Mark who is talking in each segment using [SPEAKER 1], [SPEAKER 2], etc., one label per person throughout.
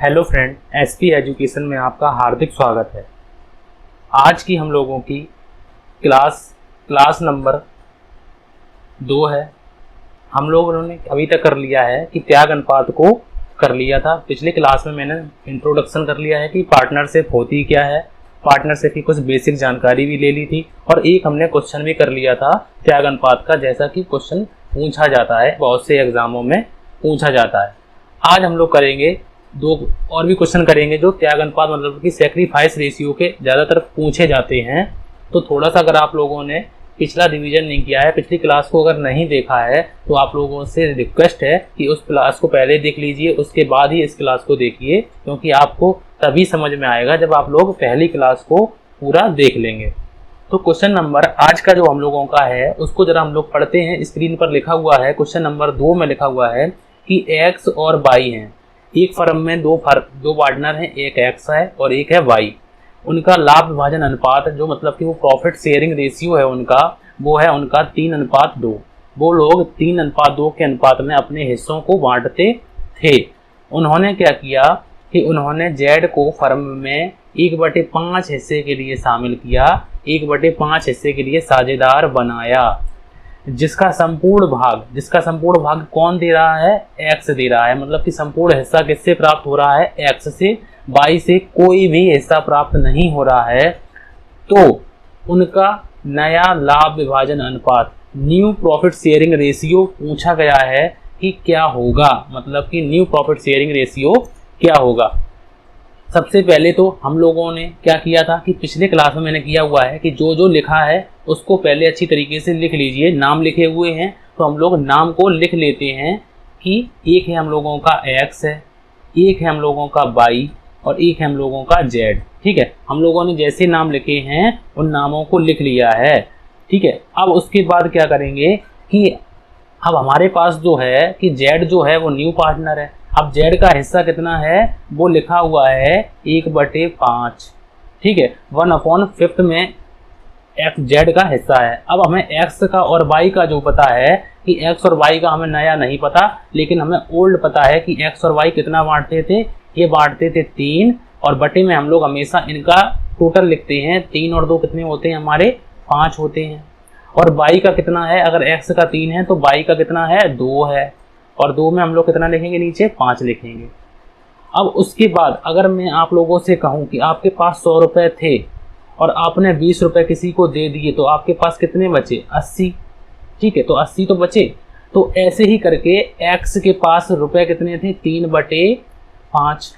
[SPEAKER 1] Hello friend, SP education में आपका हार्दिक स्वागत है। आज की हम लोगों की क्लास नंबर 2 है। हम लोगों ने अभी तक कर लिया है कि त्याग अनुपात को कर लिया था। पिछली क्लास में मैंने इंट्रोडक्शन कर लिया है कि पार्टनरशिप होती क्या है, पार्टनरशिप की कुछ बेसिक जानकारी भी ले ली थी और एक हमने क्वेश्चन भी कर लिया था त्याग अनुपात का, जैसा कि क्वेश्चन पूछा जाता है, बहुत से एग्जामों में पूछा जाता है। आज हम लोग करेंगे दो और भी क्वेश्चन करेंगे जो त्याग अनुपात मतलब कि सैक्रिफाइस रेशियो के ज़्यादातर पूछे जाते हैं। तो थोड़ा सा अगर आप लोगों ने पिछला रिवीजन नहीं किया है, पिछली क्लास को अगर नहीं देखा है, तो आप लोगों से रिक्वेस्ट है कि उस क्लास को पहले देख लीजिए, उसके बाद ही इस क्लास को देखिए, क्योंकि आपको तभी समझ में आएगा जब आप लोग पहली क्लास को पूरा देख लेंगे। तो क्वेश्चन नंबर आज का जो हम लोगों का है उसको जरा हम लोग पढ़ते हैं। स्क्रीन पर लिखा हुआ है, क्वेश्चन नंबर 2 में लिखा हुआ है कि एक्स और वाई हैं। एक फर्म में दो पार्टनर हैं, एक एक्स है और एक है वाई। उनका लाभ विभाजन अनुपात जो मतलब कि वो प्रॉफिट शेयरिंग रेशियो है उनका, वो है उनका 3:2। वो लोग 3:2 के अनुपात में अपने हिस्सों को बांटते थे। उन्होंने क्या किया कि उन्होंने जेड को फर्म में 1/5 हिस्से के लिए शामिल किया, 1/5 हिस्से के लिए साझेदार बनाया, जिसका संपूर्ण भाग कौन दे रहा है? एक्स दे रहा है। मतलब कि संपूर्ण हिस्सा किससे प्राप्त हो रहा है? एक्स से। वाई से कोई भी हिस्सा प्राप्त नहीं हो रहा है। तो उनका नया लाभ विभाजन अनुपात, न्यू प्रॉफिट शेयरिंग रेशियो पूछा गया है कि क्या होगा, मतलब कि न्यू प्रॉफिट शेयरिंग रेशियो क्या होगा। सबसे पहले तो हम लोगों ने क्या किया था कि पिछले क्लास में मैंने किया हुआ है कि जो जो लिखा है उसको पहले अच्छी तरीके से लिख लीजिए। नाम लिखे हुए हैं तो हम लोग नाम को लिख लेते हैं कि एक है हम लोगों का एक्स है, एक है हम लोगों का वाई और एक है हम लोगों का जेड। ठीक है, हम लोगों ने जैसे नाम लिखे हैं उन नामों को लिख लिया है। ठीक है, अब उसके बाद क्या करेंगे कि अब हमारे पास जो है कि जेड जो है वो न्यू पार्टनर है। अब जेड का हिस्सा कितना है? वो लिखा हुआ है 1/5। ठीक है, 1/5 में एक्स जेड का हिस्सा है। अब हमें एक्स का और वाई का जो पता है कि एक्स और वाई का हमें नया नहीं पता, लेकिन हमें ओल्ड पता है कि एक्स और वाई कितना बांटते थे। ये बांटते थे 3 और बटे में हम लोग हमेशा इनका टोटल लिखते हैं। 3 और 2 कितने होते हैं हमारे? 5 होते हैं। और वाई का कितना है? अगर एक्स का 3 है तो वाई का कितना है? 2 है। और 2 में हम लोग कितना लिखेंगे? नीचे 5 लिखेंगे। अब उसके बाद अगर मैं आप लोगों से कहूं कि आपके पास 100 रुपए थे और आपने 20 रुपए किसी को दे दिए, तो आपके पास कितने बचे? 80। ठीक है, तो 80 तो बचे। तो ऐसे ही करके एक्स के पास रुपए कितने थे? 3/5।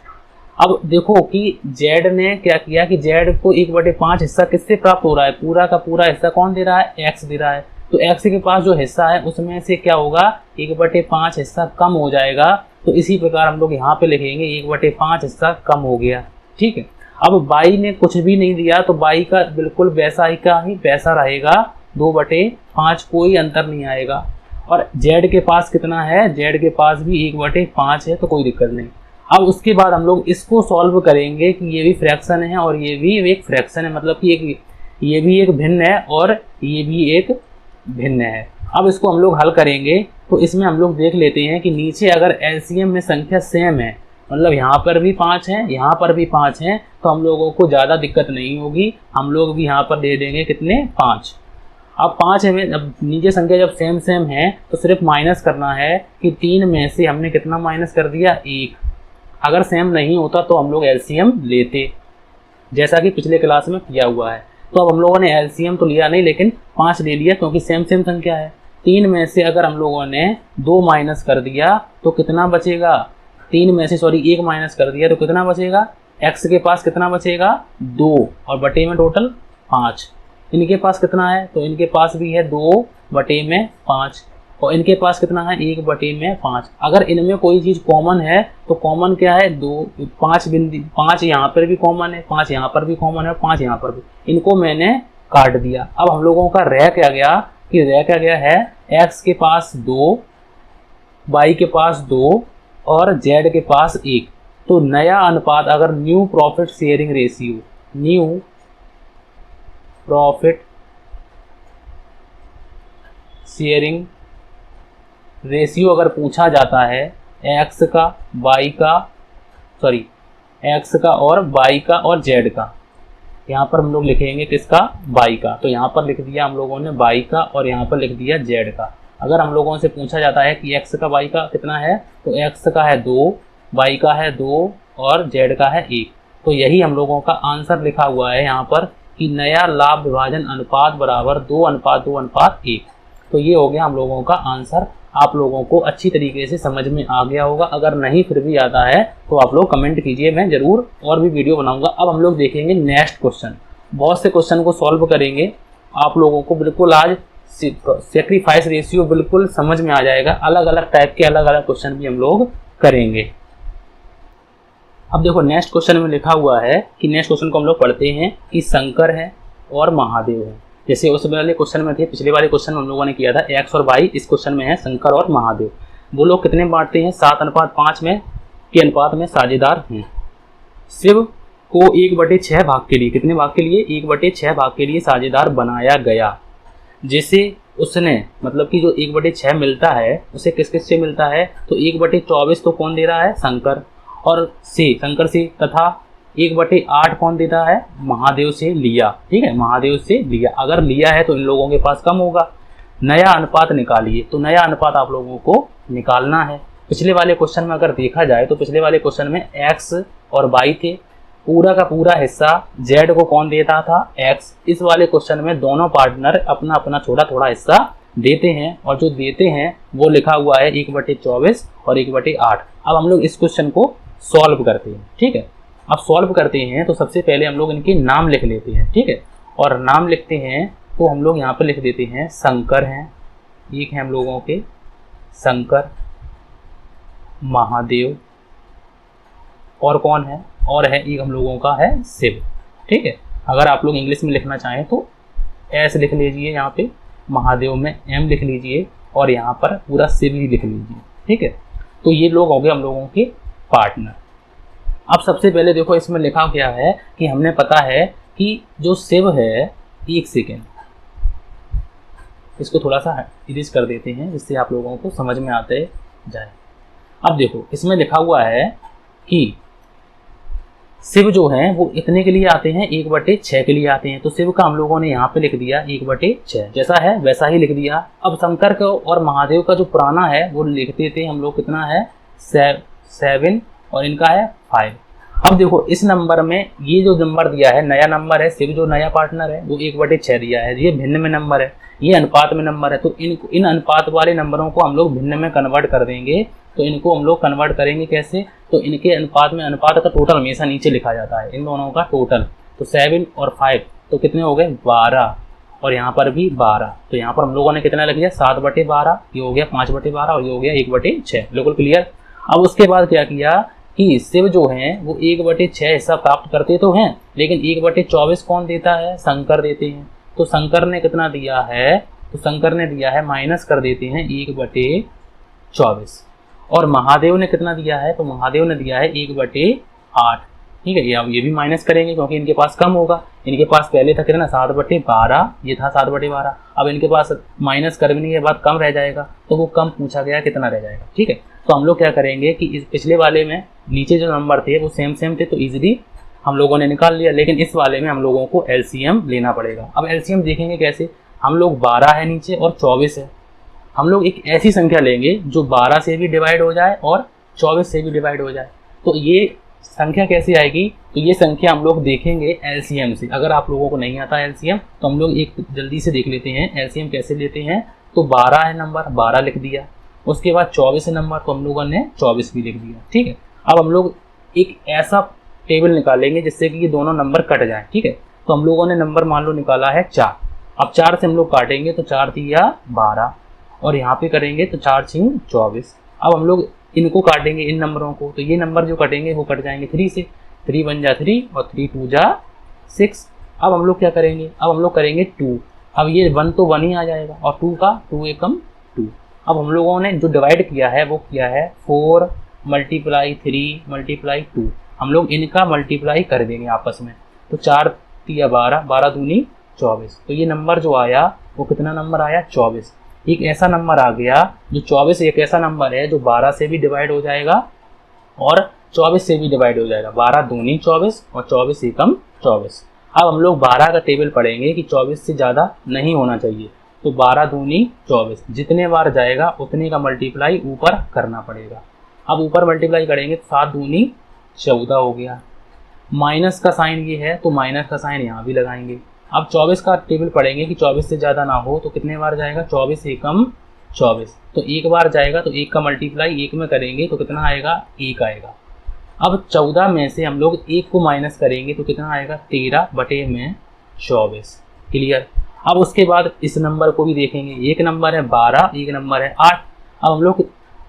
[SPEAKER 1] अब देखो कि जेड ने क्या किया कि जेड को 1/5 हिस्सा किससे प्राप्त हो रहा है? पूरा का पूरा हिस्सा कौन दे रहा है? एक्स दे रहा है। तो एक्स के पास जो हिस्सा है उसमें से क्या होगा? 1/5 हिस्सा कम हो जाएगा। तो इसी प्रकार हम लोग यहाँ पे लिखेंगे 1/5 हिस्सा कम हो गया। ठीक है, अब वाई ने कुछ भी नहीं दिया तो वाई का बिल्कुल वैसा ही का ही वैसा रहेगा, 2/5, कोई अंतर नहीं आएगा। और जेड के पास कितना है? जेड के पास भी 1/5 है, तो कोई दिक्कत नहीं। अब उसके बाद हम लोग इसको सॉल्व करेंगे कि ये भी फ्रैक्शन है और ये भी एक फ्रैक्शन है, मतलब कि ये भी एक भिन्न है और ये भी एक भिन्न है। अब इसको हम लोग हल करेंगे तो इसमें हम लोग देख लेते हैं कि नीचे अगर एलसीएम में संख्या सेम है, मतलब यहाँ पर भी 5 है, यहाँ पर भी 5 है, तो हम लोगों को ज़्यादा दिक्कत नहीं होगी। हम लोग भी यहाँ पर दे देंगे कितने? 5। अब 5 है, अब नीचे संख्या जब सेम सेम है तो सिर्फ माइनस करना है कि 3 में से हमने कितना माइनस कर दिया? 1। अगर सेम नहीं होता तो हम लोग एलसीएम लेते, जैसा कि पिछले क्लास में किया हुआ है। तो अब हम लोगों ने एलसीएम तो लिया नहीं, लेकिन 5 ले लिया क्योंकि सेम सेम संख्या है। 3 में से अगर हम लोगों ने 2 माइनस कर दिया तो कितना बचेगा? 3 में से 1 माइनस कर दिया तो कितना बचेगा? एक्स के पास कितना बचेगा? 2 और बटे में टोटल 5। इनके पास कितना है? तो इनके पास भी है 2/5 और इनके पास कितना है? 1/5। अगर इनमें कोई चीज़ कॉमन है तो कॉमन क्या है? 5 यहाँ पर भी कॉमन है, 5 यहाँ पर भी कॉमन है, 5 यहाँ पर भी। इनको मैंने काट दिया। अब हम लोगों का रह क्या गया कि रह क्या गया है? एक्स के पास 2, वाई के पास 2 और जेड के पास 1। तो नया अनुपात अगर न्यू प्रॉफिट शेयरिंग रेशियो अगर पूछा जाता है एक्स का, वाई का सॉरी एक्स का और वाई का और जेड का। यहाँ पर हम लोग लिखेंगे किसका, वाई का। तो यहाँ पर लिख दिया हम लोगों ने वाई का और यहाँ पर लिख दिया जेड का। अगर हम लोगों से पूछा जाता है कि एक्स का वाई का कितना है, तो एक्स का है 2, वाई का है 2 और जेड का है 1। तो यही हम लोगों का आंसर लिखा हुआ है यहाँ पर कि नया लाभ विभाजन अनुपात बराबर 2:2:1। तो ये हो गया हम लोगों का आंसर। आप लोगों को अच्छी तरीके से समझ में आ गया होगा। अगर नहीं फिर भी आता है तो आप लोग कमेंट कीजिए, मैं ज़रूर और भी वीडियो बनाऊंगा। अब हम लोग देखेंगे नेक्स्ट क्वेश्चन। बहुत से क्वेश्चन को सॉल्व करेंगे। आप लोगों को बिल्कुल आज सेक्रीफाइस रेशियो बिल्कुल समझ में आ जाएगा। अलग अलग टाइप के अलग अलग क्वेश्चन भी हम लोग करेंगे। अब देखो नेक्स्ट क्वेश्चन में लिखा हुआ है कि नेक्स्ट क्वेश्चन को हम लोग पढ़ते हैं कि शंकर है और महादेव है। जैसे उस वाले क्वेश्चन में थे, पिछले वाले क्वेश्चन में हम लोगों ने किया था एक्स और वाई, इस क्वेश्चन में है शंकर और महादेव। वो लोग कितने बांटते हैं, 7:5 में के अनुपात में साझेदार हैं। शिव को 1/6 भाग के लिए, कितने भाग के लिए, 1/6 भाग के लिए साझेदार बनाया गया। जिसे उसने मतलब कि जो 1/6 मिलता है उसे किस किस से मिलता है, तो 1/24 तो कौन दे रहा है, शंकर और शंकर से, तथा 1/8 कौन देता है, महादेव से लिया। ठीक है, महादेव से लिया। अगर लिया है तो इन लोगों के पास कम होगा। नया अनुपात निकालिए। तो नया अनुपात आप लोगों को निकालना है। पिछले वाले क्वेश्चन में अगर देखा जाए तो पिछले वाले क्वेश्चन में एक्स और वाई थे, पूरा का पूरा हिस्सा जेड को कौन देता था, एक्स। इस वाले क्वेश्चन में दोनों पार्टनर अपना अपना थोड़ा थोड़ा हिस्सा देते हैं और जो देते हैं वो लिखा हुआ है 1/24 और 1/8। अब हम लोग इस क्वेश्चन को सॉल्व करते हैं। ठीक है, अब सॉल्व करते हैं तो सबसे पहले हम लोग इनके नाम लिख लेते हैं। ठीक है, और नाम लिखते हैं तो हम लोग यहाँ पर लिख देते हैं शंकर हैं, एक है हम लोगों के शंकर, महादेव और कौन है, और है एक हम लोगों का है शिव। ठीक है, अगर आप लोग इंग्लिश में लिखना चाहें तो एस लिख लीजिए, यहाँ पे महादेव में एम लिख लीजिए और यहाँ पर पूरा शिव ही लिख लीजिए। ठीक है, तो ये लोग हो गए हम लोगों के पार्टनर। अब सबसे पहले देखो इसमें लिखा क्या है कि हमने पता है कि जो शिव है, एक सेकेंड इसको थोड़ा सा इरेज कर देते हैं जिससे आप लोगों को समझ में आते जाए। अब देखो इसमें लिखा हुआ है कि शिव जो हैं वो इतने के लिए आते हैं, 1/6 के लिए आते हैं। तो शिव का हम लोगों ने यहाँ पे लिख दिया 1/6, जैसा है वैसा ही लिख दिया। अब शंकर का और महादेव का जो पुराना है वो लिखते थे हम लोग, कितना है 7 और इनका है 5। अब देखो इस नंबर में ये जो नंबर दिया है नया नंबर है, शिव जो नया पार्टनर है वो 1/6 दिया है। ये भिन्न में नंबर है, ये अनुपात में नंबर है। तो इन अनुपात वाले नंबरों को हम लोग भिन्न में कन्वर्ट कर देंगे। तो इनको हम लोग कन्वर्ट करेंगे कैसे, तो इनके अनुपात में अनुपात का टोटल हमेशा नीचे लिखा जाता है, इन दोनों का टोटल। तो 7 और 5 तो कितने हो गए 12 और यहाँ पर भी 12। तो यहाँ पर हम लोगों ने कितना लिख लिया 7/12, ये हो गया 5/12 और ये हो गया 1/6। बिल्कुल क्लियर। अब उसके बाद क्या किया कि शिव जो हैं वो 1/6 हिस्सा प्राप्त करते तो हैं, लेकिन 1/24 कौन देता है, शंकर देते हैं। तो शंकर ने कितना दिया है, तो शंकर ने दिया है माइनस कर देते हैं 1/24। और महादेव ने कितना दिया है, तो महादेव ने दिया है 1/8। ठीक है, ये भी माइनस करेंगे क्योंकि इनके पास कम होगा। इनके पास पहले था कितना 7/12, ये था 7/12। अब इनके पास माइनस करने के बाद कम रह जाएगा, तो वो कम पूछा गया कितना रह जाएगा। ठीक है, तो हम लोग क्या करेंगे कि इस पिछले वाले में नीचे जो नंबर थे वो सेम थे तो इजीली हम लोगों ने निकाल लिया, लेकिन इस वाले में हम लोगों को एलसीएम लेना पड़ेगा। अब एलसीएम देखेंगे कैसे, हम लोग 12 है नीचे और 24 है। हम लोग एक ऐसी संख्या लेंगे जो 12 से भी डिवाइड हो जाए और 24 से भी डिवाइड हो जाए। तो ये संख्या कैसे आएगी, तो ये संख्या हम लोग देखेंगे एलसीएम से। अगर आप लोगों को नहीं आता एलसीएम तो हम लोग एक जल्दी से देख लेते हैं एलसीएम कैसे लेते हैं। तो 12 है नंबर, 12 लिख दिया। उसके बाद 24 है नंबर, तो हम लोगों ने 24 भी लिख दिया। ठीक है, अब हम लोग एक ऐसा टेबल निकालेंगे जिससे कि ये दोनों नंबर कट जाए। ठीक है, तो हम लोगों ने नंबर मान लो निकाला है 4। अब 4 से हम लोग काटेंगे तो 4 3 12 और यहाँ पे करेंगे तो 4 6 24। अब हम लोग इनको काटेंगे इन नंबरों को, तो ये नंबर जो कटेंगे वो कट जाएंगे 3 से। 3 1 जा 3 और 3 2 जा 6। अब हम लोग क्या करेंगे, अब हम लोग करेंगे 2। अब ये 1 तो 1 ही आ जाएगा और 2 का 2 एकम 2। अब हम लोगों ने जो डिवाइड किया है वो किया है 4 × 3 × 2। हम लोग इनका मल्टीप्लाई कर देंगे आपस में। तो 4 3 12, 12 दूनी 24। तो ये नंबर जो आया वो कितना नंबर आया 24। एक ऐसा नंबर आ गया जो 24 एक ऐसा नंबर है जो 12 से भी डिवाइड हो जाएगा और 24 से भी डिवाइड हो जाएगा, 12 दूनी 24 और 24 एकम 24। अब हम लोग 12 का टेबल पढ़ेंगे कि 24 से ज़्यादा नहीं होना चाहिए, तो 12 दूनी 24, जितने बार जाएगा उतने का मल्टीप्लाई ऊपर करना पड़ेगा। अब ऊपर मल्टीप्लाई करेंगे तो 7 दूनी 14 हो गया। माइनस का साइन ये है तो माइनस का साइन यहाँ भी लगाएंगे। अब 24 का टेबल पढ़ेंगे कि 24 से ज़्यादा ना हो तो कितने बार जाएगा, 24 एकम 24, तो एक बार जाएगा तो एक का मल्टीप्लाई एक में करेंगे तो कितना आएगा, 1 आएगा। अब 14 में से हम लोग 1 को माइनस करेंगे तो कितना आएगा, 13 बटे में 24। क्लियर। अब उसके बाद इस नंबर को भी देखेंगे, एक नंबर है 12, एक नंबर है 8। अब हम लोग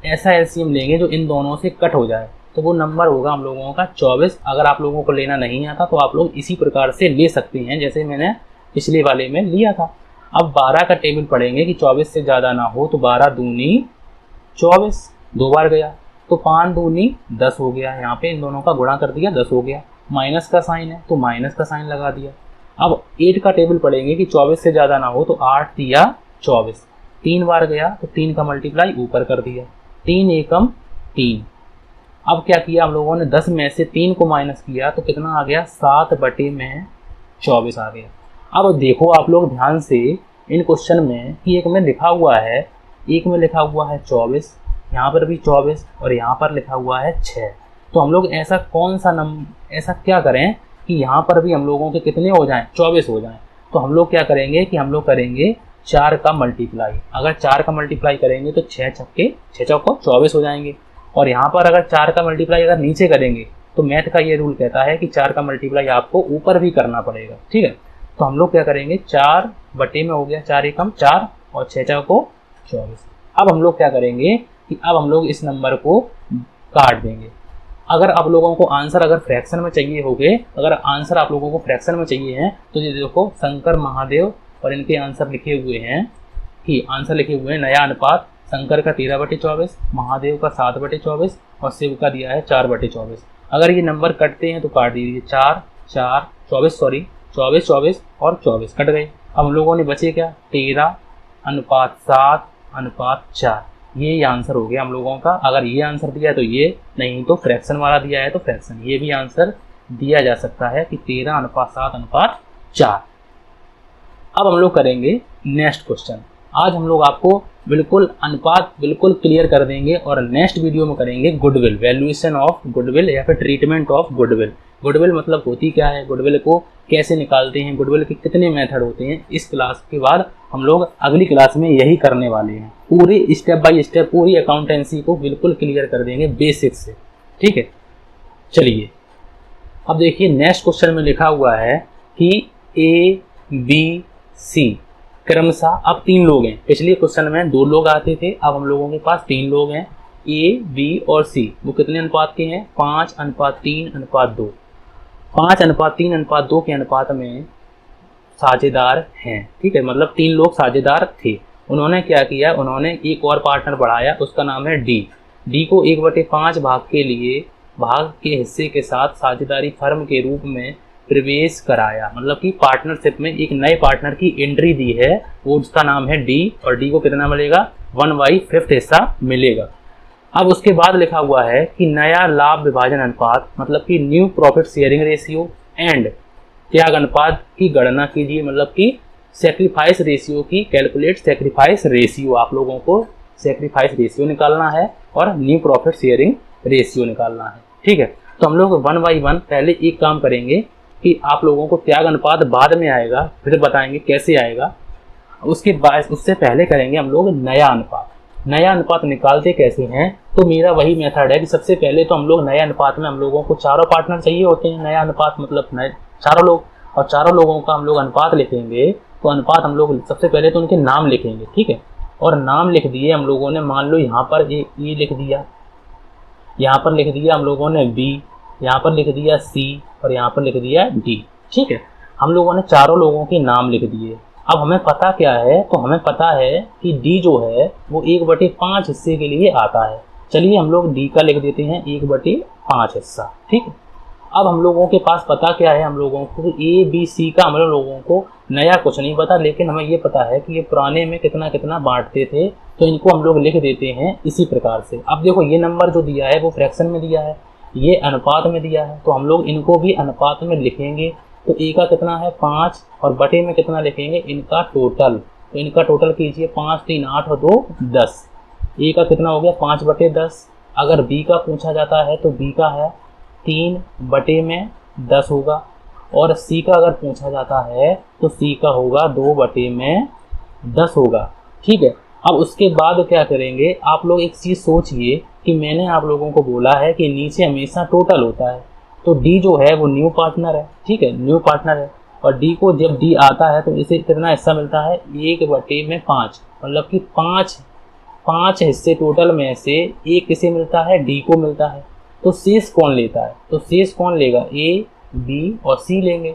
[SPEAKER 1] ऐसा एलसीएम लेंगे जो इन दोनों से कट हो जाए, तो वो नंबर होगा हम लोगों का 24। अगर आप लोगों को लेना नहीं आता तो आप लोग इसी प्रकार से ले सकते हैं जैसे मैंने पिछले वाले में लिया था। अब 12 का टेबल पढ़ेंगे कि 24 से ज़्यादा ना हो, तो 12 दूनी 24, 2 बार गया तो 5 दूनी 10 हो गया। यहाँ पे इन दोनों का गुणा कर दिया, 10 हो गया। माइनस का साइन है तो माइनस का साइन लगा दिया। अब 8 का टेबल पढ़ेंगे कि 24 से ज़्यादा ना हो, तो 8 दिया 24, 3 बार गया तो 3 का मल्टीप्लाई ऊपर कर दिया, 3 एकम 3। अब क्या किया हम लोगों ने, 10 में से 3 को माइनस किया तो कितना आ गया, 7 बटे में 24 आ गया। अब देखो आप लोग ध्यान से इन क्वेश्चन में कि एक में लिखा हुआ है, एक में लिखा हुआ है 24, यहाँ पर भी 24 और यहाँ पर लिखा हुआ है 6। तो हम लोग ऐसा कौन सा ऐसा क्या करें कि यहाँ पर भी हम लोगों के कितने हो जाएं, 24 हो जाएं। तो हम लोग क्या करेंगे कि हम लोग करेंगे 4 का मल्टीप्लाई। अगर 4 का मल्टीप्लाई करेंगे तो 6 चौको 24 हो जाएंगे। और यहाँ पर अगर 4 का मल्टीप्लाई अगर नीचे करेंगे तो मैथ का ये रूल कहता है कि 4 का मल्टीप्लाई आपको ऊपर भी करना पड़ेगा। ठीक है, तो हम लोग क्या करेंगे, 4 बटे में हो गया 4 एकम 4 और 6 चौको 24। अब हम लोग क्या करेंगे कि अब हम लोग इस नंबर को काट देंगे। अगर आप लोगों को आंसर अगर फ्रैक्शन में चाहिए होगे, अगर आंसर आप लोगों को फ्रैक्शन में चाहिए हैं तो ये देखो शंकर महादेव और इनके आंसर लिखे हुए हैं कि आंसर लिखे हुए हैं नया अनुपात, शंकर का 13 बटे 24, महादेव का 7 बटे 24 और शिव का दिया है 4 बटे 24। अगर ये नंबर कटते हैं तो काट दीजिए, 4 4 24 सॉरी 24 24 और 24 कट गए। अब हम लोगों ने बचे क्या, 13 अनुपात 7 अनुपात 4, ये आंसर हो गया हम लोगों का। अगर ये आंसर दिया है तो ये, नहीं तो फ्रैक्शन वाला दिया है तो फ्रैक्शन, ये भी आंसर दिया जा सकता है कि 13 अनुपात 7 अनुपात 4। अब हम लोग करेंगे नेक्स्ट क्वेश्चन। आज हम लोग आपको बिल्कुल अनुपात बिल्कुल क्लियर कर देंगे और नेक्स्ट वीडियो में करेंगे गुडविल, वैल्यूएशन ऑफ गुडविल या फिर ट्रीटमेंट ऑफ गुडविल। गुडविल मतलब होती क्या है, गुडविल को कैसे निकालते हैं, गुडविल के कितने मेथड होते हैं। इस क्लास के बाद हम लोग अगली क्लास में यही करने वाले हैं, पूरी स्टेप बाय स्टेप पूरी अकाउंटेंसी को बिल्कुल क्लियर कर देंगे बेसिक से। ठीक है, चलिए अब देखिए नेक्स्ट क्वेश्चन में लिखा हुआ है कि ए बी सी क्रमशः, अब 3 लोग हैं, पिछले क्वेश्चन में 2 लोग आते थे, अब हम लोगों के पास 3 लोग हैं। ए बी और सी वो कितने अनुपात के हैं, 5 अनुपात 3 अनुपात 2। 5 अनुपात 3 अनुपात 2 के अनुपात में साझेदार हैं। ठीक है, मतलब 3 लोग साझेदार थे। उन्होंने क्या किया, उन्होंने एक और पार्टनर बढ़ाया, उसका नाम है डी। डी को 1/5 भाग के लिए भाग के हिस्से के साथ साझेदारी फर्म के रूप में प्रवेश कराया, मतलब कि पार्टनरशिप में एक नए पार्टनर की एंट्री दी है, वो उसका नाम है डी और डी को कितना मिलेगा, 1/5 हिस्सा मिलेगा। अब उसके बाद लिखा हुआ है कि नया लाभ विभाजन अनुपात, मतलब कि new profit sharing ratio and त्याग अनुपात की गणना कीजिए, मतलब कि सेक्रीफाइस रेशियो की कैलकुलेट सेक्रीफाइस रेशियो, आप लोगों को सेक्रीफाइस रेशियो निकालना है और न्यू प्रॉफिट शेयरिंग रेशियो निकालना है। ठीक है, तो हम लोग 1 बाई 1 पहले एक काम करेंगे कि आप लोगों को त्याग अनुपात बाद में आएगा, फिर बताएंगे कैसे आएगा। उसके बाद उससे पहले करेंगे हम लोग नया अनुपात। नया अनुपात निकालते कैसे हैं, तो मेरा वही मेथड है कि सबसे पहले तो हम लोग नए अनुपात में हम लोगों को चारों पार्टनर चाहिए होते हैं। नया अनुपात मतलब नए चारों लोग, और चारों लोगों का हम लोग अनुपात लिखेंगे। तो अनुपात हम लोग सबसे पहले तो उनके नाम लिखेंगे। ठीक है, और नाम लिख दिए हम लोगों ने, मान लो यहाँ पर ए लिख दिया, यहाँ पर लिख दिया हम लोगों ने बी, यहाँ पर लिख दिया सी और यहाँ पर लिख दिया डी। ठीक है, हम लोगों ने चारों लोगों के नाम लिख दिए। अब हमें पता क्या है, तो हमें पता है कि डी जो है वो 1/5 हिस्से के लिए आता है। चलिए हम लोग डी का लिख देते हैं 1/5 हिस्सा। ठीक है, अब हम लोगों के पास पता क्या है, हम लोगों को ए बी सी का हम लोगों को नया कुछ नहीं पता, लेकिन हमें ये पता है कि ये पुराने में कितना कितना बांटते थे, तो इनको हम लोग लिख देते हैं इसी प्रकार से। अब देखो ये नंबर जो दिया है वो फ्रैक्शन में दिया है, ये अनुपात में दिया है तो हम लोग इनको भी अनुपात में लिखेंगे। तो ए का कितना है 5 और बटे में कितना लिखेंगे इनका टोटल। तो इनका टोटल कीजिए 5 3 8 और 2 10। ए का कितना हो गया 5/10। अगर बी का पूछा जाता है तो बी का है 3/10 होगा। और सी का अगर पूछा जाता है तो सी का होगा 2/10 होगा। ठीक है। अब उसके बाद क्या करेंगे, आप लोग एक चीज़ सोचिए कि मैंने आप लोगों को बोला है कि नीचे हमेशा टोटल होता है। तो डी जो है वो न्यू पार्टनर है। ठीक है, न्यू पार्टनर है। और डी को जब डी आता है तो इसे कितना हिस्सा मिलता है 1/5, मतलब कि पाँच हिस्से टोटल में से एक किसे मिलता है डी को मिलता है। तो शेष कौन लेता है, तो शेष कौन लेगा ए बी और सी लेंगे।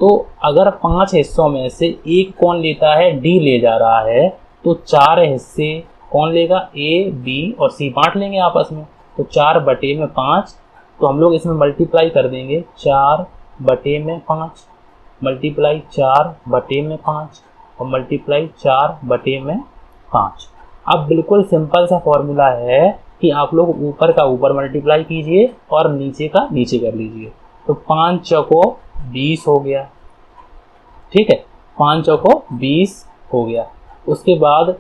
[SPEAKER 1] तो अगर 5 हिस्सों में से एक कौन लेता है डी ले जा रहा है तो 4 हिस्से कौन लेगा ए बी और सी बांट लेंगे आपस में। तो 4/5। तो हम लोग इसमें मल्टीप्लाई कर देंगे 4/5 मल्टीप्लाई 4/5 और मल्टीप्लाई 4/5। अब बिल्कुल सिंपल सा फॉर्मूला है कि आप लोग ऊपर का ऊपर मल्टीप्लाई कीजिए और नीचे का नीचे कर लीजिए। तो 5 चौको 20 हो गया। ठीक है, 5 चौको 20 हो गया। उसके बाद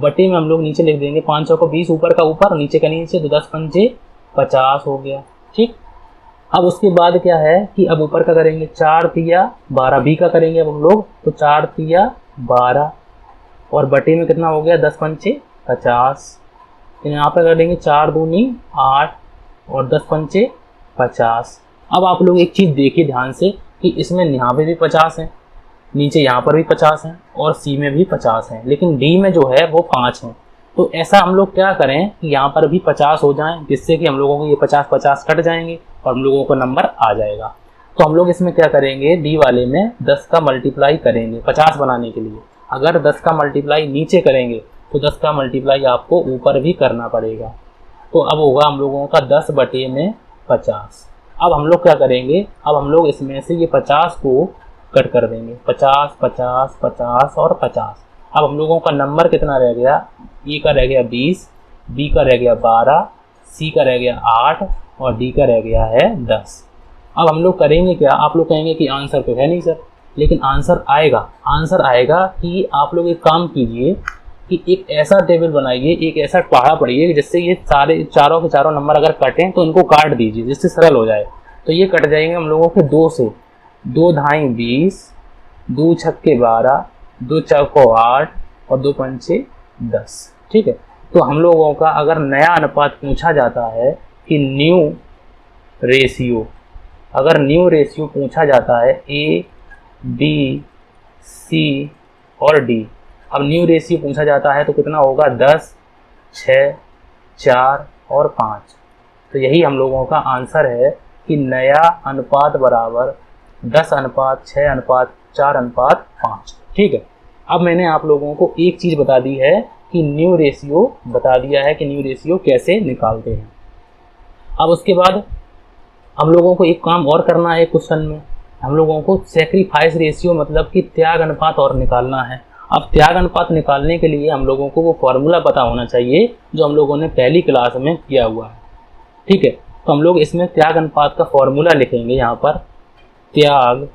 [SPEAKER 1] बटे में हम लोग नीचे लिख देंगे 5 चौको 20, ऊपर का ऊपर नीचे का नीचे। तो 10 पंचे 50 हो गया। ठीक। अब उसके बाद क्या है कि अब ऊपर का करेंगे 4 तिया 12, बी का करेंगे अब हम लोग। तो 4 तिया 12 और बटे में कितना हो गया 10 पंचे 50। यहाँ पर कर देंगे 4 दूनी 8 और 10 पंचे 50। अब आप लोग एक चीज़ देखिए ध्यान से कि इसमें यहाँ पे भी 50 है, नीचे यहाँ पर भी 50 है और सी में भी 50 है, लेकिन डी में जो है वो 5 है। तो ऐसा हम लोग क्या करें कि यहाँ पर भी 50 हो जाएं, जिससे कि हम लोगों को ये 50-50 कट जाएंगे और हम लोगों को नंबर आ जाएगा। तो हम लोग इसमें क्या करेंगे, डी वाले में 10 का मल्टीप्लाई करेंगे 50 बनाने के लिए। अगर 10 का मल्टीप्लाई नीचे करेंगे तो 10 का मल्टीप्लाई आपको ऊपर भी करना पड़ेगा। तो अब होगा हम लोगों का 10/50। अब हम लोग क्या करेंगे, अब हम लोग इसमें से ये 50 को कट कर देंगे 50 50 50 और 50। अब हम लोगों का नंबर कितना रह गया, ए का रह गया 20, बी का रह गया 12, सी का रह गया 8 और डी का रह गया है 10। अब हम लोग करेंगे क्या, आप लोग कहेंगे कि आंसर तो है नहीं सर, लेकिन आंसर आएगा कि आप लोग एक काम कीजिए कि एक ऐसा टेबल बनाइए, एक ऐसा पहाड़ा पढ़िए जिससे ये सारे चारों के चारों नंबर अगर कटें तो इनको काट दीजिए जिससे सरल हो जाए। तो ये कट जाएंगे हम लोगों के 2 से, 2 धाई 20, 2 छक्के 12, 2 चौको 8 और 2 पंचे 10। ठीक है। तो हम लोगों का अगर नया अनुपात पूछा जाता है कि न्यू रेशियो, अगर न्यू रेशियो पूछा जाता है ए बी सी और डी, अब न्यू रेशियो पूछा जाता है तो कितना होगा 10 6 4 और 5। तो यही हम लोगों का आंसर है कि नया अनुपात बराबर 10/6/4/5। ठीक है। अब मैंने आप लोगों को एक चीज़ बता दी है कि न्यू रेशियो बता दिया है कि न्यू रेशियो कैसे निकालते हैं। अब उसके बाद हम लोगों को एक काम और करना है क्वेश्चन में, हम लोगों को सेक्रीफाइस रेशियो मतलब कि त्याग अनुपात और निकालना है। अब त्याग अनुपात निकालने के लिए हम लोगों को वो फॉर्मूला पता होना चाहिए जो हम लोगों ने पहली क्लास में किया हुआ है। ठीक है। तो हम लोग इसमें त्याग अनुपात का फॉर्मूला लिखेंगे यहाँ पर, त्याग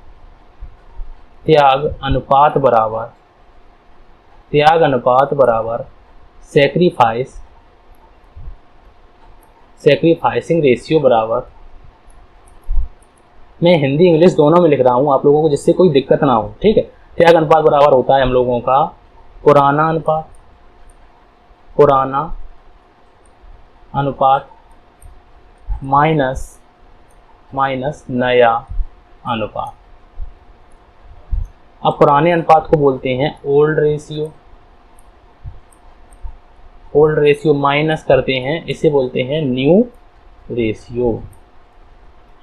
[SPEAKER 1] अनुपात बराबर सेक्रीफाइसिंग रेशियो बराबर, मैं हिंदी इंग्लिश दोनों में लिख रहा हूँ आप लोगों को जिससे कोई दिक्कत ना हो। ठीक है। त्याग अनुपात बराबर होता है हम लोगों का पुराना अनुपात माइनस नया अनुपात। अब पुराने अनुपात को बोलते हैं ओल्ड रेशियो माइनस करते हैं, इसे बोलते हैं न्यू रेशियो।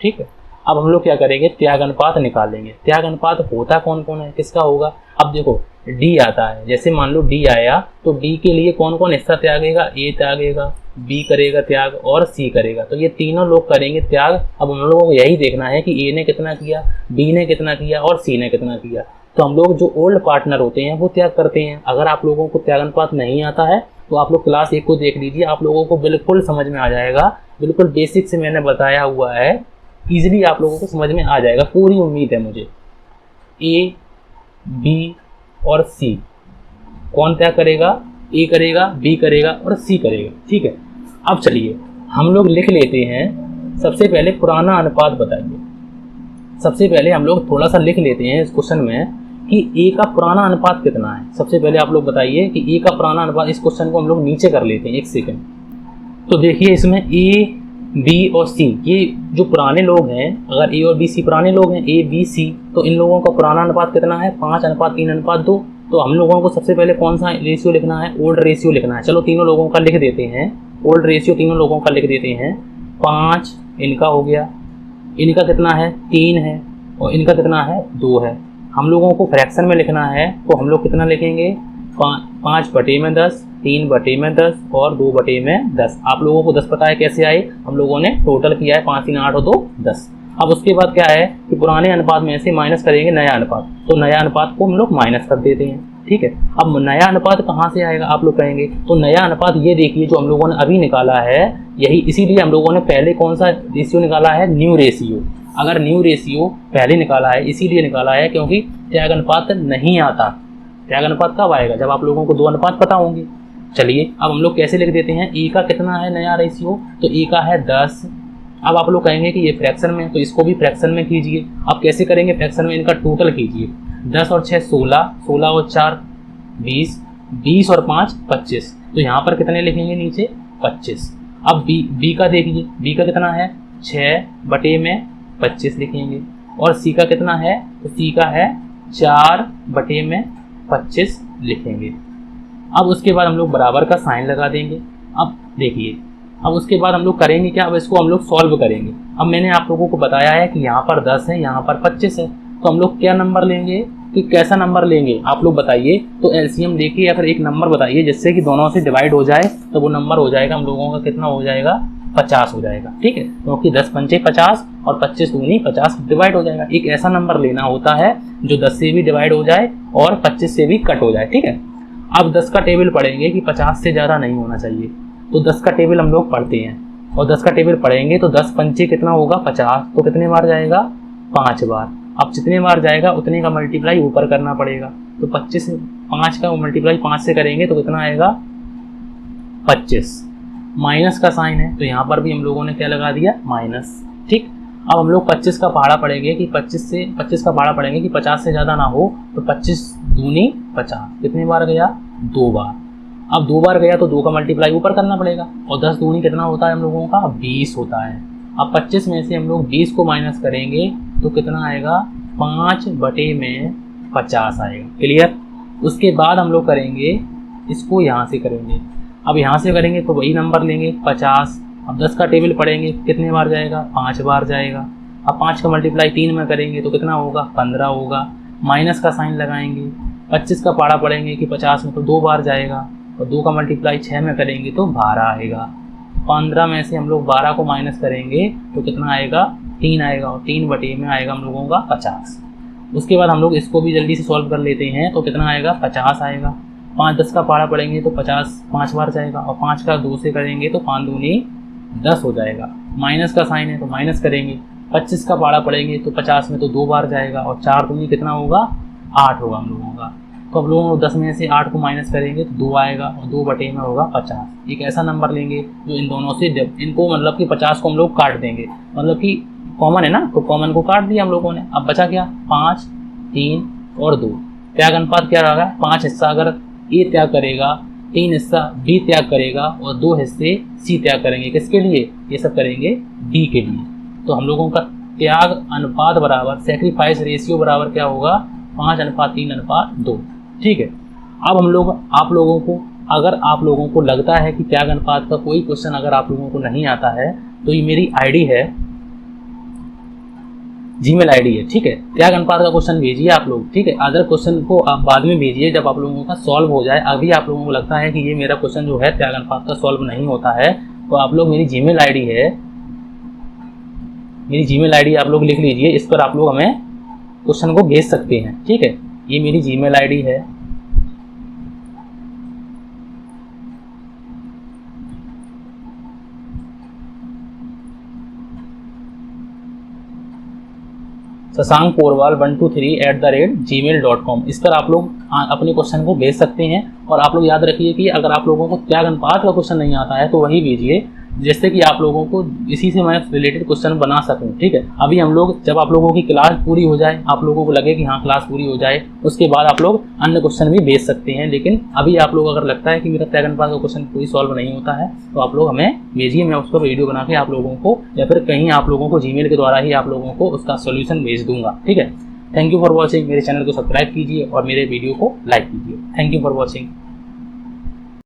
[SPEAKER 1] ठीक है। अब हम लोग क्या करेंगे, त्याग अनुपात निकालेंगे। त्याग अनुपात होता कौन कौन है, किसका होगा। अब देखो डी आता है, जैसे मान लो डी आया तो डी के लिए कौन कौन हिस्सा त्यागेगा, ए त्यागेगा, बी करेगा त्याग और सी करेगा। तो ये तीनों लोग करेंगे त्याग। अब हम लोगों को यही देखना है कि ए ने कितना किया, बी ने कितना किया और सी ने कितना किया। तो हम लोग जो ओल्ड पार्टनर होते हैं वो त्याग करते हैं। अगर आप लोगों को त्याग अनुपात नहीं आता है तो आप लोग क्लास 1 को देख लीजिए, आप लोगों को बिल्कुल समझ में आ जाएगा। बिल्कुल बेसिक से मैंने बताया हुआ है, ईजिली आप लोगों को समझ में आ जाएगा, पूरी उम्मीद है मुझे। ए, बी और सी कौन क्या करेगा? ए करेगा, बी करेगा और सी करेगा। ठीक है, अब चलिए हम लोग लिख लेते हैं। सबसे पहले पुराना अनुपात बताइए। सबसे पहले हम लोग थोड़ा सा लिख लेते हैं इस क्वेश्चन में कि ए का पुराना अनुपात कितना है। सबसे पहले आप लोग बताइए कि ए का पुराना अनुपात। इस क्वेश्चन को हम लोग नीचे कर लेते हैं, एक सेकंड। तो देखिए इसमें ए, बी और सी, ये जो पुराने लोग हैं, अगर ए और बी सी पुराने लोग हैं, ए बी सी, तो इन लोगों का पुराना अनुपात कितना है? 5:3:2। तो हम लोगों को सबसे पहले कौन सा रेशियो लिखना है? ओल्ड रेशियो लिखना है। चलो तीनों लोगों का लिख देते हैं, ओल्ड रेशियो तीनों लोगों का लिख देते हैं। 5 इनका हो गया, इनका कितना है? 3 है, और इनका कितना है? 2 है। हम लोगों को फ्रैक्शन में लिखना है, तो हम लोग कितना लिखेंगे? 5/10, 3/10 और 2/10। आप लोगों को 10 पता है कैसे आए? हम लोगों ने टोटल किया है, 5 3 8 और 2 10। अब उसके बाद क्या है कि पुराने अनुपात में से माइनस करेंगे नया अनुपात, तो नया अनुपात को हम लोग माइनस कर देते हैं। ठीक है, अब नया अनुपात कहाँ से आएगा आप लोग कहेंगे? तो नया अनुपात ये देखिए जो हम लोगों ने अभी निकाला है, यही इसीलिए हम लोगों ने पहले कौन सा रेशियो निकाला है? New ratio. अगर न्यू रेशियो पहले निकाला है, इसीलिए निकाला है क्योंकि त्याग अनुपात नहीं आता। त्याग अनुपात कब आएगा? जब आप लोगों को 2 अनुपात पता होंगे। चलिए अब हम लोग कैसे लिख देते हैं? ए का कितना है नया रेशियो? तो ए का है 10। अब आप लोग कहेंगे कि ये फ्रैक्शन में, तो इसको भी फ्रैक्शन में कीजिए। अब कैसे करेंगे फ्रैक्शन में? इनका टोटल कीजिए। 10 और 6 16, 16 और 4 20, 20 और 5 25। तो यहाँ पर कितने लिखेंगे नीचे? 25। अब बी का देखिए, बी का कितना है? 6/25 लिखेंगे। और सी का कितना है? तो सी का है 4/25 लिखेंगे। अब उसके बाद हम लोग बराबर का साइन लगा देंगे। अब देखिए, अब उसके बाद हम लोग करेंगे क्या? अब इसको हम लोग सॉल्व करेंगे। अब मैंने आप लोगों को बताया है कि यहाँ पर 10 है, यहाँ पर 25 है, तो हम लोग क्या नंबर लेंगे कि कैसा नंबर लेंगे? आप लोग बताइए। तो एलसीएम लेके या फिर एक नंबर बताइए जिससे कि दोनों से डिवाइड हो जाए, तो वो नंबर हो जाएगा हम लोगों का कितना हो जाएगा? 50 हो जाएगा। ठीक है, क्योंकि 10 पंचे 50 और 25 दूनी 50 डिवाइड हो जाएगा। एक ऐसा नंबर लेना होता है जो 10 से भी डिवाइड हो जाए और 25 से भी कट हो जाए। ठीक है, अब 10 का टेबल पढ़ेंगे कि 50 से ज़्यादा नहीं होना चाहिए, तो 10 का टेबल हम लोग पढ़ते हैं। और 10 का टेबल पढ़ेंगे तो 10 पंचे कितना होगा? 50। तो कितने बार जाएगा? 5 बार। अब जितने बार जाएगा उतने का मल्टीप्लाई ऊपर करना पड़ेगा। तो 25 5 का मल्टीप्लाई 5 से करेंगे तो कितना आएगा? 25। माइनस का साइन है, तो यहाँ पर भी हम लोगों ने क्या लगा दिया? माइनस। ठीक, अब हम लोग 25 का पहाड़ा पढ़ेंगे कि 25 का पहाड़ा पढ़ेंगे कि 50 से ज़्यादा ना हो, तो 25 दूनी 50। कितने बार गया? 2 बार। अब 2 बार गया तो 2 का मल्टीप्लाई ऊपर करना पड़ेगा, और 10 दूनी कितना होता है हम लोगों का? 20 होता है। अब 25 में से हम लोग 20 को माइनस करेंगे तो कितना आएगा? 5/50 आएगा। क्लियर? उसके बाद हम लोग करेंगे इसको यहाँ से करेंगे। अब यहाँ से करेंगे तो वही नंबर लेंगे 50। अब 10 का टेबल पढ़ेंगे, कितने बार जाएगा? 5 बार जाएगा। अब 5 का मल्टीप्लाई 3 में करेंगे तो कितना होगा? 15 होगा। माइनस का साइन लगाएंगे। 25 का पहाड़ा पढ़ेंगे कि 50 में तो 2 बार जाएगा, और 2 का मल्टीप्लाई 6 में करेंगे तो 12 आएगा। 15 में से हम लोग 12 को माइनस करेंगे तो कितना आएगा? 3 आएगा, और 3 में आएगा हम लोगों का 50। उसके बाद हम लोग इसको भी जल्दी से सॉल्व कर लेते हैं, तो कितना आएगा? 50 आएगा। 5 10 का पहाड़ा पढ़ेंगे तो 50 5 बार जाएगा, और 5 का 2 से करेंगे तो 5 दूनी 10 हो जाएगा। माइनस का साइन है तो माइनस करेंगे। 25 का पहाड़ा पढ़ेंगे तो 50 में तो 2 बार जाएगा, और 4 दूनी कितना होगा? 8 होगा हम लोगों का। तो अब लोगों को 10 में से 8 को माइनस करेंगे तो 2 आएगा, और 2 में होगा 50। एक ऐसा नंबर लेंगे जो इन दोनों से इनको मतलब कि 50 को हम लोग काट देंगे, मतलब कि कॉमन है ना, तो कॉमन को काट दिया हम लोगों ने। अब बचा क्या? 5 3 और 2। त्याग अनुपात क्या रहा? 5 हिस्सा अगर ए त्याग करेगा, 3 हिस्सा बी त्याग करेगा, और 2 हिस्से सी त्याग करेंगे। किसके लिए? ये सब करेंगे डी के लिए। तो हम लोगों का त्याग अनुपात बराबर, सेक्रीफाइस रेशियो बराबर क्या होगा? 5:3:2। ठीक है, अब हम लोग आप लोगों को, अगर आप लोगों को लगता है कि त्याग अनुपात का कोई क्वेश्चन अगर आप लोगों को नहीं आता है, तो ये मेरी आईडी है, जीमेल आईडी है। ठीक है, त्याग अनुपात का क्वेश्चन भेजिए आप लोग। ठीक है, अदर क्वेश्चन को आप बाद में भेजिए जब आप लोगों का सॉल्व हो जाए। अभी आप लोगों को लगता है कि ये मेरा क्वेश्चन जो है त्याग अनुपात का सॉल्व नहीं होता है, तो आप लोग मेरी जीमेल आईडी है, मेरी जीमेल आईडी आप लोग लिख लीजिए, इस पर आप लोग हमें क्वेश्चन को भेज सकते हैं। ठीक है, ये मेरी जीमेल आईडी है। शशांक पोरवाल 123@gmail.com। इस पर आप लोग अपने क्वेश्चन को भेज सकते हैं। और आप लोग याद रखिए कि अगर आप लोगों को त्याग अनुपात का क्वेश्चन नहीं आता है तो वही भेजिए, जिससे कि आप लोगों को इसी से मैं रिलेटेड क्वेश्चन बना सकूं। ठीक है, अभी हम लोग जब आप लोगों की क्लास पूरी हो जाए, आप लोगों को लगे कि हाँ क्लास पूरी हो जाए, उसके बाद आप लोग अन्य क्वेश्चन भी भेज सकते हैं। लेकिन अभी आप लोग अगर लगता है कि मेरा त्याग अनुपात का क्वेश्चन कोई सॉल्व नहीं होता है तो आप लोग हमें भेजिए, मैं उसका वीडियो बना के आप लोगों को या फिर कहीं आप लोगों को जीमेल के द्वारा ही आप लोगों को उसका सोल्यूशन भेज दूंगा। ठीक है, थैंक यू फॉर वॉचिंग। मेरे चैनल को सब्सक्राइब कीजिए और मेरे वीडियो को लाइक कीजिए। Thank you for watching.